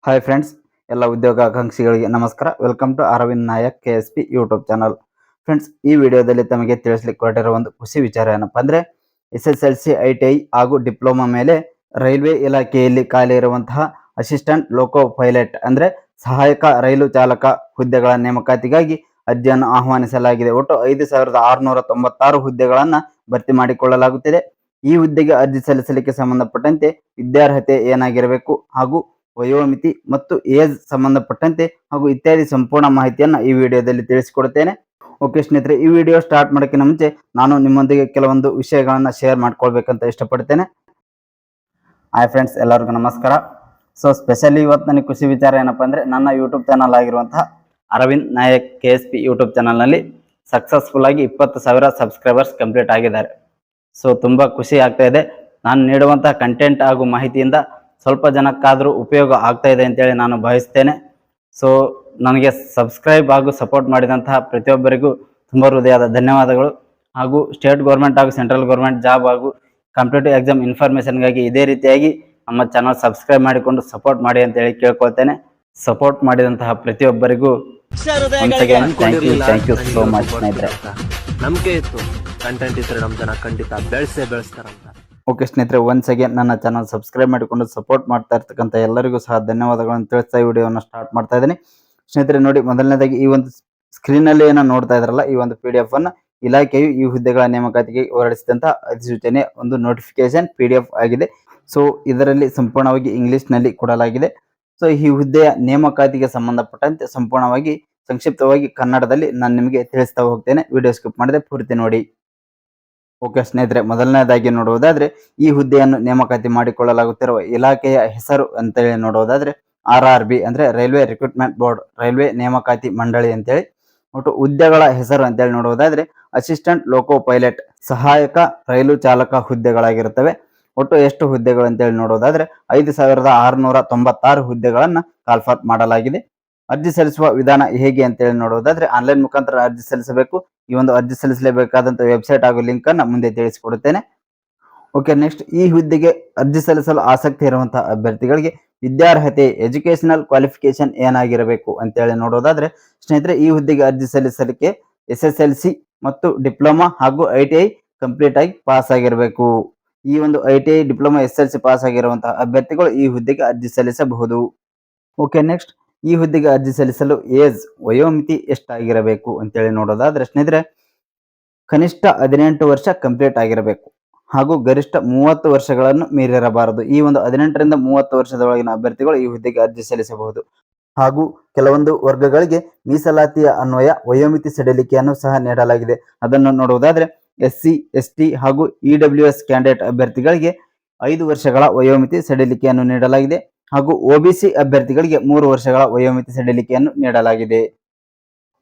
Hi friends, ಎಲ್ಲ ಉದ್ಯೋಗಾಕಾಂಕ್ಷಿಗಳಿಗೆ ನಮಸ್ಕಾರ. Welcome to Arvind Nayak KSP YouTube channel. Friends, ಈ ವಿಡಿಯೋದಲ್ಲಿ ತಮಗೆ ತಿಳಿಸ್ಲಿಕ್ಕೆ ಹೊರಟಿರೋ ಒಂದು ಖುಷಿ ವಿಚಾರ ಏನಪ್ಪ ಅಂದರೆ SSLC ITI ಹಾಗೂ ಡಿಪ್ಲೊಮಾ ಮೇಲೆ ರೈಲ್ವೆ ಇಲಾಖೆಯಲ್ಲಿ ಖಾಲಿ ಇರುವಂತಹ ಅಸಿಸ್ಟೆಂಟ್ ಲೋಕೋ ಪೈಲಟ್ ಅಂದರೆ ಸಹಾಯಕ ರೈಲು ಚಾಲಕ ಹುದ್ದೆಗಳ ನೇಮಕಾತಿಗಾಗಿ ಅರ್ಜಿಯನ್ನು ಆಹ್ವಾನಿಸಲಾಗಿದೆ. ಒಟ್ಟು 5,696 ಹುದ್ದೆಗಳನ್ನು ಭರ್ತಿ ಮಾಡಿಕೊಳ್ಳಲಾಗುತ್ತಿದೆ. ಈ ಹುದ್ದೆಗೆ ಅರ್ಜಿ ಸಲ್ಲಿಸಲಿಕ್ಕೆ ಸಂಬಂಧಪಟ್ಟಂತೆ ವಿದ್ಯಾರ್ಹತೆ ಏನಾಗಿರಬೇಕು ಹಾಗೂ ವಯೋಮಿತಿ ಮತ್ತು ಏಜ್ ಸಂಬಂಧಪಟ್ಟಂತೆ ಹಾಗೂ ಇತ್ಯಾದಿ ಸಂಪೂರ್ಣ ಮಾಹಿತಿಯನ್ನು ಈ ವಿಡಿಯೋದಲ್ಲಿ ತಿಳಿಸಿಕೊಡುತ್ತೇನೆ. ಓಕೆ ಸ್ನೇಹಿತರೆ, ಈ ವಿಡಿಯೋ ಸ್ಟಾರ್ಟ್ ಮಾಡೋಕ್ಕಿಂತ ಮುಂಚೆ ನಾನು ನಿಮ್ಮೊಂದಿಗೆ ಕೆಲವೊಂದು ವಿಷಯಗಳನ್ನು ಶೇರ್ ಮಾಡ್ಕೊಳ್ಬೇಕಂತ ಇಷ್ಟಪಡ್ತೇನೆ. ಹಾಯ್ ಫ್ರೆಂಡ್ಸ್, ಎಲ್ಲರಿಗೂ ನಮಸ್ಕಾರ. ಸೊ ಸ್ಪೆಷಲಿ ಇವತ್ತು ನನಗೆ ಖುಷಿ ವಿಚಾರ ಏನಪ್ಪ ಅಂದರೆ ನನ್ನ ಯೂಟ್ಯೂಬ್ ಚಾನಲ್ ಆಗಿರುವಂತಹ ಅರವಿಂದ್ ನಾಯಕ್ KSP ಯೂಟ್ಯೂಬ್ ಚಾನಲ್ನಲ್ಲಿ ಸಕ್ಸಸ್ಫುಲ್ ಆಗಿ 20,000 ಸಬ್ಸ್ಕ್ರೈಬರ್ಸ್ ಕಂಪ್ಲೀಟ್ ಆಗಿದ್ದಾರೆ. ಸೊ ತುಂಬ ಖುಷಿ ಆಗ್ತಾ ಇದೆ. ನಾನು ನೀಡುವಂತಹ ಕಂಟೆಂಟ್ ಹಾಗೂ ಮಾಹಿತಿಯಿಂದ ಸ್ವಲ್ಪ ಜನಕ್ಕಾದರೂ ಉಪಯೋಗ ಆಗ್ತಾ ಇದೆ ಅಂತೇಳಿ ನಾನು ಭಾವಿಸ್ತೇನೆ. ಸೊ ನನಗೆ ಸಬ್ಸ್ಕ್ರೈಬ್ ಹಾಗೂ ಸಪೋರ್ಟ್ ಮಾಡಿದಂತಹ ಪ್ರತಿಯೊಬ್ಬರಿಗೂ ತುಂಬ ಹೃದಯದ ಧನ್ಯವಾದಗಳು. ಹಾಗೂ ಸ್ಟೇಟ್ ಗೌರ್ಮೆಂಟ್ ಹಾಗೂ ಸೆಂಟ್ರಲ್ ಗೌರ್ಮೆಂಟ್ ಜಾಬ್ ಹಾಗೂ ಕಾಂಪಿಟೇಟಿವ್ ಎಕ್ಸಾಮ್ ಇನ್ಫಾರ್ಮೇಷನ್ಗಾಗಿ ಇದೇ ರೀತಿಯಾಗಿ ನಮ್ಮ ಚಾನಲ್ ಸಬ್ಸ್ಕ್ರೈಬ್ ಮಾಡಿಕೊಂಡು ಸಪೋರ್ಟ್ ಮಾಡಿ ಅಂತೇಳಿ ಕೇಳ್ಕೊಳ್ತೇನೆ. ಸಪೋರ್ಟ್ ಮಾಡಿದಂತಹ ಪ್ರತಿಯೊಬ್ಬರಿಗೂ ಥ್ಯಾಂಕ್ ಯು ಸೋ ಮಚ್ ಸ್ನೇಹಿತರೆ. ನಂಬಿಕೆ ಇತ್ತು, ಕಂಟೆಂಟ್ ಇದ್ರೆ ನಮ್ಮ ಜನ ಖಂಡಿತ ಬೆಳೆಸ್ತಾರಂತ. ಓಕೆ ಸ್ನೇಹಿತರೆ, ಒನ್ಸ್ ಅಗೇನ್ ನನ್ನ ಚಾನಲ್ ಸಬ್ಸ್ಕ್ರೈಬ್ ಮಾಡಿಕೊಂಡು ಸಪೋರ್ಟ್ ಮಾಡ್ತಾ ಇರ್ತಕ್ಕಂಥ ಎಲ್ಲರಿಗೂ ಸಹ ಧನ್ಯವಾದಗಳನ್ನು ತಿಳಿಸ್ತಾ ಈ ವಿಡಿಯೋವನ್ನು ಸ್ಟಾರ್ಟ್ ಮಾಡ್ತಾ ಇದ್ದೀನಿ. ಸ್ನೇಹಿತರೆ ನೋಡಿ, ಮೊದಲನೇದಾಗಿ ಈ ಒಂದು ಸ್ಕ್ರೀನಲ್ಲಿ ಏನೋ ನೋಡ್ತಾ ಇದ್ರಲ್ಲ, ಈ ಒಂದು PDF ಅನ್ನು ಇಲಾಖೆಯು ಈ ಹುದ್ದೆಗಳ ನೇಮಕಾತಿಗೆ ಹೊರಡಿಸಿದಂಥ ಅಧಿಸೂಚನೆ ಒಂದು ನೋಟಿಫಿಕೇಶನ್ PDF ಆಗಿದೆ. ಸೊ ಇದರಲ್ಲಿ ಸಂಪೂರ್ಣವಾಗಿ ಇಂಗ್ಲಿಷ್ನಲ್ಲಿ ಕೊಡಲಾಗಿದೆ. ಸೊ ಈ ಹುದ್ದೆಯ ನೇಮಕಾತಿಗೆ ಸಂಬಂಧಪಟ್ಟಂತೆ ಸಂಪೂರ್ಣವಾಗಿ ಸಂಕ್ಷಿಪ್ತವಾಗಿ ಕನ್ನಡದಲ್ಲಿ ನಾನು ನಿಮಗೆ ತಿಳಿಸ್ತಾ ಹೋಗ್ತೇನೆ. ವಿಡಿಯೋ ಸ್ಕಿಪ್ ಮಾಡದೆ ಪೂರ್ತಿ ನೋಡಿ. ಓಕೆ ಸ್ನೇಹಿತರೆ, ಮೊದಲನೇದಾಗಿ ನೋಡುವುದಾದ್ರೆ ಈ ಹುದ್ದೆಯನ್ನು ನೇಮಕಾತಿ ಮಾಡಿಕೊಳ್ಳಲಾಗುತ್ತಿರುವ ಇಲಾಖೆಯ ಹೆಸರು ಅಂತೇಳಿ ನೋಡುವುದಾದ್ರೆ RRB ಅಂದ್ರೆ ರೈಲ್ವೆ ರಿಕ್ರೂಟ್ಮೆಂಟ್ ಬೋರ್ಡ್, ರೈಲ್ವೆ ನೇಮಕಾತಿ ಮಂಡಳಿ ಅಂತೇಳಿ. ಒಟ್ಟು ಹುದ್ದೆಗಳ ಹೆಸರು ಅಂತೇಳಿ ನೋಡುವುದಾದ್ರೆ ಅಸಿಸ್ಟೆಂಟ್ ಲೋಕೋ ಪೈಲಟ್, ಸಹಾಯಕ ರೈಲು ಚಾಲಕ ಹುದ್ದೆಗಳಾಗಿರುತ್ತವೆ. ಒಟ್ಟು ಎಷ್ಟು ಹುದ್ದೆಗಳು ಅಂತೇಳಿ ನೋಡೋದಾದ್ರೆ 5,696 ಹುದ್ದೆಗಳನ್ನ ಕಾಲ್ಫಾತ್ ಮಾಡಲಾಗಿದೆ. ಅರ್ಜಿ ಸಲ್ಲಿಸುವ ವಿಧಾನ ಹೇಗೆ ಅಂತೇಳಿ ನೋಡೋದಾದ್ರೆ ಆನ್ಲೈನ್ ಮುಖಾಂತರ ಅರ್ಜಿ ಸಲ್ಲಿಸಬೇಕು. ಈ ಒಂದು ಅರ್ಜಿ ಸಲ್ಲಿಸಲೇಬೇಕಾದಂತ ವೆಬ್ಸೈಟ್ ಹಾಗೂ ಲಿಂಕ್ ಅನ್ನ ಮುಂದೆ ತಿಳಿಸಿಕೊಡುತ್ತೇನೆ. ಓಕೆ, ನೆಕ್ಸ್ಟ್ ಈ ಹುದ್ದೆಗೆ ಅರ್ಜಿ ಸಲ್ಲಿಸಲು ಆಸಕ್ತಿ ಇರುವಂತಹ ಅಭ್ಯರ್ಥಿಗಳಿಗೆ ವಿದ್ಯಾರ್ಹತೆ ಎಜುಕೇಶನಲ್ ಕ್ವಾಲಿಫಿಕೇಶನ್ ಏನಾಗಿರಬೇಕು ಅಂತೇಳಿ ನೋಡೋದಾದ್ರೆ ಸ್ನೇಹಿತರೆ, ಈ ಹುದ್ದೆಗೆ ಅರ್ಜಿ ಸಲ್ಲಿಸಲಿಕ್ಕೆ SSLC ಮತ್ತು ಡಿಪ್ಲೊಮಾ ಹಾಗೂ ITI ಕಂಪ್ಲೀಟ್ ಆಗಿ ಪಾಸ್ ಆಗಿರಬೇಕು. ಈ ಒಂದು ITI ಡಿಪ್ಲೊಮಾ SSLC ಪಾಸ್ ಆಗಿರುವಂತಹ ಅಭ್ಯರ್ಥಿಗಳು ಈ ಹುದ್ದೆಗೆ ಅರ್ಜಿ ಸಲ್ಲಿಸಬಹುದು. ಓಕೆ, ನೆಕ್ಸ್ಟ್ ಈ ಹುದ್ದೆಗೆ ಅರ್ಜಿ ಸಲ್ಲಿಸಲು ಏಜ್ ವಯೋಮಿತಿ ಎಷ್ಟಾಗಿರಬೇಕು ಅಂತೇಳಿ ನೋಡೋದಾದ್ರೆ ಸ್ನೇಹಿತರೆ, ಕನಿಷ್ಠ 18 ವರ್ಷ ಕಂಪ್ಲೀಟ್ ಆಗಿರಬೇಕು ಹಾಗೂ ಗರಿಷ್ಠ 30 ವರ್ಷಗಳನ್ನು ಮೀರಿರಬಾರದು. ಈ ಒಂದು 18ರಿಂದ 30 ವರ್ಷದೊಳಗಿನ ಅಭ್ಯರ್ಥಿಗಳು ಈ ಹುದ್ದೆಗೆ ಅರ್ಜಿ ಸಲ್ಲಿಸಬಹುದು. ಹಾಗೂ ಕೆಲವೊಂದು ವರ್ಗಗಳಿಗೆ ಮೀಸಲಾತಿಯ ಅನ್ವಯ ವಯೋಮಿತಿ ಸಡಿಲಿಕೆಯನ್ನು ಸಹ ನೀಡಲಾಗಿದೆ. ಅದನ್ನು ನೋಡುವುದಾದ್ರೆ SC ST ಹಾಗೂ EWS ಕ್ಯಾಂಡಿಡೇಟ್ ಅಭ್ಯರ್ಥಿಗಳಿಗೆ 5 ವರ್ಷಗಳ ವಯೋಮಿತಿ ಸಡಿಲಿಕೆಯನ್ನು ನೀಡಲಾಗಿದೆ. ಹಾಗೂ OBC ಅಭ್ಯರ್ಥಿಗಳಿಗೆ 3 ವರ್ಷಗಳ ವಯೋಮಿತಿ ಸಡಿಲಿಕೆಯನ್ನು ನೀಡಲಾಗಿದೆ.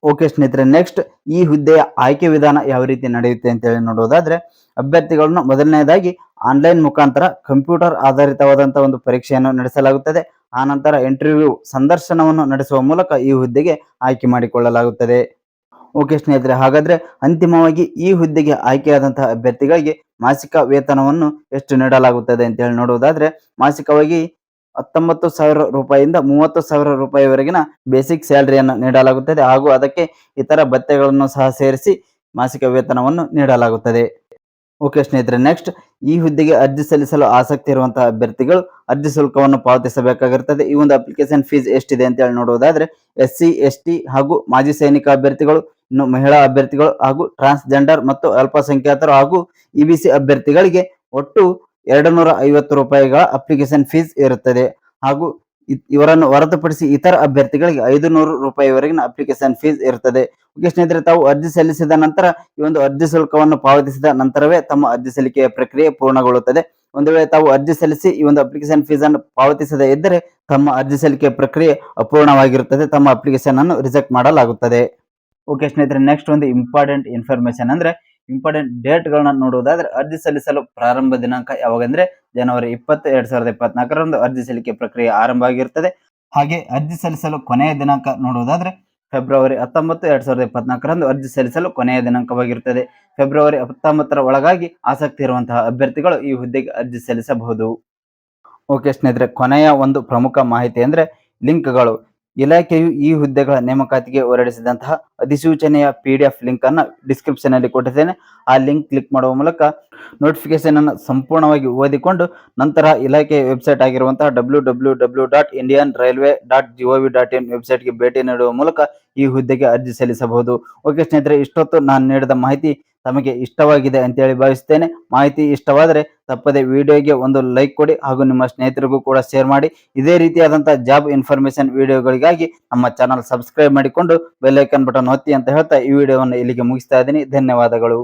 ಓಕೆ ಸ್ನೇಹಿತರೆ, ನೆಕ್ಸ್ಟ್ ಈ ಹುದ್ದೆಯ ಆಯ್ಕೆ ವಿಧಾನ ಯಾವ ರೀತಿ ನಡೆಯುತ್ತೆ ಅಂತೇಳಿ ನೋಡೋದಾದ್ರೆ ಅಭ್ಯರ್ಥಿಗಳನ್ನು ಮೊದಲನೇದಾಗಿ ಆನ್ಲೈನ್ ಮುಖಾಂತರ ಕಂಪ್ಯೂಟರ್ ಆಧಾರಿತವಾದಂತಹ ಒಂದು ಪರೀಕ್ಷೆಯನ್ನು ನಡೆಸಲಾಗುತ್ತದೆ. ಆ ನಂತರ ಇಂಟರ್ವ್ಯೂ ಸಂದರ್ಶನವನ್ನು ನಡೆಸುವ ಮೂಲಕ ಈ ಹುದ್ದೆಗೆ ಆಯ್ಕೆ ಮಾಡಿಕೊಳ್ಳಲಾಗುತ್ತದೆ. ಓಕೆ ಸ್ನೇಹಿತರೆ, ಹಾಗಾದ್ರೆ ಅಂತಿಮವಾಗಿ ಈ ಹುದ್ದೆಗೆ ಆಯ್ಕೆಯಾದಂತಹ ಅಭ್ಯರ್ಥಿಗಳಿಗೆ ಮಾಸಿಕ ವೇತನವನ್ನು ಎಷ್ಟು ನೀಡಲಾಗುತ್ತದೆ ಅಂತೇಳಿ ನೋಡುವುದಾದ್ರೆ ಮಾಸಿಕವಾಗಿ 19,000 ರೂಪಾಯಿಯಿಂದ 30,000 ರೂಪಾಯಿವರೆಗಿನ ಬೇಸಿಕ್ ಸ್ಯಾಲರಿಯನ್ನು ನೀಡಲಾಗುತ್ತದೆ. ಹಾಗೂ ಅದಕ್ಕೆ ಇತರ ಭತ್ಯೆಗಳನ್ನು ಸಹ ಸೇರಿಸಿ ಮಾಸಿಕ ವೇತನವನ್ನು ನೀಡಲಾಗುತ್ತದೆ. ಓಕೆ ಸ್ನೇಹಿತರೆ, ನೆಕ್ಸ್ಟ್ ಈ ಹುದ್ದೆಗೆ ಅರ್ಜಿ ಸಲ್ಲಿಸಲು ಆಸಕ್ತಿ ಇರುವಂತಹ ಅಭ್ಯರ್ಥಿಗಳು ಅರ್ಜಿ ಶುಲ್ಕವನ್ನು ಪಾವತಿಸಬೇಕಾಗಿರುತ್ತದೆ. ಈ ಒಂದು ಅಪ್ಲಿಕೇಶನ್ ಫೀಸ್ ಎಷ್ಟಿದೆ ಅಂತೇಳಿ ನೋಡುವುದಾದ್ರೆ SC ST ಹಾಗೂ ಮಾಜಿ ಸೈನಿಕ ಅಭ್ಯರ್ಥಿಗಳು, ಇನ್ನು ಮಹಿಳಾ ಅಭ್ಯರ್ಥಿಗಳು ಹಾಗೂ ಟ್ರಾನ್ಸ್ಜೆಂಡರ್ ಮತ್ತು ಅಲ್ಪಸಂಖ್ಯಾತರು ಹಾಗೂ EBC ಅಭ್ಯರ್ಥಿಗಳಿಗೆ ಒಟ್ಟು 250 ರೂಪಾಯಿಗಳ ಅಪ್ಲಿಕೇಶನ್ ಫೀಸ್ ಇರುತ್ತದೆ. ಹಾಗೂ ಇವರನ್ನು ಹೊರತುಪಡಿಸಿ ಇತರ ಅಭ್ಯರ್ಥಿಗಳಿಗೆ 500 ರೂಪಾಯಿವರೆಗಿನ ಅಪ್ಲಿಕೇಶನ್ ಫೀಸ್ ಇರುತ್ತದೆ. ಓಕೆ ಸ್ನೇಹಿತರೆ, ತಾವು ಅರ್ಜಿ ಸಲ್ಲಿಸಿದ ನಂತರ ಈ ಒಂದು ಅರ್ಜಿ ಶುಲ್ಕವನ್ನು ಪಾವತಿಸಿದ ನಂತರವೇ ತಮ್ಮ ಅರ್ಜಿ ಸಲ್ಲಿಕೆಯ ಪ್ರಕ್ರಿಯೆ ಪೂರ್ಣಗೊಳ್ಳುತ್ತದೆ. ಒಂದು ವೇಳೆ ತಾವು ಅರ್ಜಿ ಸಲ್ಲಿಸಿ ಈ ಒಂದು ಅಪ್ಲಿಕೇಶನ್ ಫೀಸ್ ಅನ್ನು ಪಾವತಿಸದೇ ಇದ್ದರೆ ತಮ್ಮ ಅರ್ಜಿ ಸಲ್ಲಿಕೆಯ ಪ್ರಕ್ರಿಯೆ ಅಪೂರ್ಣವಾಗಿರುತ್ತದೆ. ತಮ್ಮ ಅಪ್ಲಿಕೇಶನ್ ಅನ್ನು ರಿಜೆಕ್ಟ್ ಮಾಡಲಾಗುತ್ತದೆ. ಓಕೆ ಸ್ನೇಹಿತರೆ, ನೆಕ್ಸ್ಟ್ ಒಂದು ಇಂಪಾರ್ಟೆಂಟ್ ಇನ್ಫಾರ್ಮೇಶನ್ ಅಂದ್ರೆ ಇಂಪಾರ್ಟೆಂಟ್ ಡೇಟ್ಗಳನ್ನ ನೋಡುವುದಾದ್ರೆ ಅರ್ಜಿ ಸಲ್ಲಿಸಲು ಪ್ರಾರಂಭ ದಿನಾಂಕ ಯಾವಾಗಂದ್ರೆ ಜನವರಿ 20, 2024ರಂದು ಅರ್ಜಿ ಸಲ್ಲಿಕೆ ಪ್ರಕ್ರಿಯೆ ಆರಂಭ ಆಗಿರುತ್ತದೆ. ಹಾಗೆ ಅರ್ಜಿ ಸಲ್ಲಿಸಲು ಕೊನೆಯ ದಿನಾಂಕ ನೋಡುವುದಾದ್ರೆ ಫೆಬ್ರವರಿ 19, 2024ರಂದು ಅರ್ಜಿ ಸಲ್ಲಿಸಲು ಕೊನೆಯ ದಿನಾಂಕವಾಗಿರುತ್ತದೆ. ಫೆಬ್ರವರಿ 19ರ ಒಳಗಾಗಿ ಆಸಕ್ತಿ ಇರುವಂತಹ ಅಭ್ಯರ್ಥಿಗಳು ಈ ಹುದ್ದೆಗೆ ಅರ್ಜಿ ಸಲ್ಲಿಸಬಹುದು. ಓಕೆ ಸ್ನೇಹಿತರೆ, ಕೊನೆಯ ಒಂದು ಪ್ರಮುಖ ಮಾಹಿತಿ ಅಂದ್ರೆ ಲಿಂಕ್ಗಳು. ಇಲಾಖೆಯು ಈ ಹುದ್ದೆಗಳ ನೇಮಕಾತಿಗೆ ಹೊರಡಿಸಿದಂತಹ ಅಧಿಸೂಚನೆಯ PDF ಲಿಂಕ್ ಅನ್ನು ಡಿಸ್ಕ್ರಿಪ್ಷನ್ ಅಲ್ಲಿ ಕೊಟ್ಟಿದ್ದೇನೆ. ಆ ಲಿಂಕ್ ಕ್ಲಿಕ್ ಮಾಡುವ ಮೂಲಕ ನೋಟಿಫಿಕೇಶನ್ ಅನ್ನು ಸಂಪೂರ್ಣವಾಗಿ ಓದಿಕೊಂಡು ನಂತರ ಇಲಾಖೆಯ ವೆಬ್ಸೈಟ್ ಆಗಿರುವಂತಹ www.indianrailway.gov.in ವೆಬ್ಸೈಟ್ಗೆ ಭೇಟಿ ನೀಡುವ ಮೂಲಕ ಈ ಹುದ್ದೆಗೆ ಅರ್ಜಿ ಸಲ್ಲಿಸಬಹುದು. ಓಕೆ ಸ್ನೇಹಿತರೆ, ಇಷ್ಟೊತ್ತು ನಾನು ನೀಡಿದ ಮಾಹಿತಿ ತಮಗೆ ಇಷ್ಟವಾಗಿದೆ ಅಂತೇಳಿ ಭಾವಿಸ್ತೇನೆ. ಮಾಹಿತಿ ಇಷ್ಟವಾದರೆ ತಪ್ಪದೆ ವಿಡಿಯೋಗೆ ಒಂದು ಲೈಕ್ ಕೊಡಿ ಹಾಗೂ ನಿಮ್ಮ ಸ್ನೇಹಿತರಿಗೂ ಕೂಡ ಶೇರ್ ಮಾಡಿ. ಇದೇ ರೀತಿಯಾದಂತಹ ಜಾಬ್ ಇನ್ಫಾರ್ಮೇಶನ್ ವಿಡಿಯೋಗಳಿಗಾಗಿ ನಮ್ಮ ಚಾನಲ್ ಸಬ್ಸ್ಕ್ರೈಬ್ ಮಾಡಿಕೊಂಡು ಬೆಲ್ ಐಕಾನ್ ಬಟನ್ ಒತ್ತಿ ಅಂತ ಹೇಳ್ತಾ ಈ ವಿಡಿಯೋವನ್ನು ಇಲ್ಲಿಗೆ ಮುಗಿಸ್ತಾ ಇದ್ದೀನಿ. ಧನ್ಯವಾದಗಳು.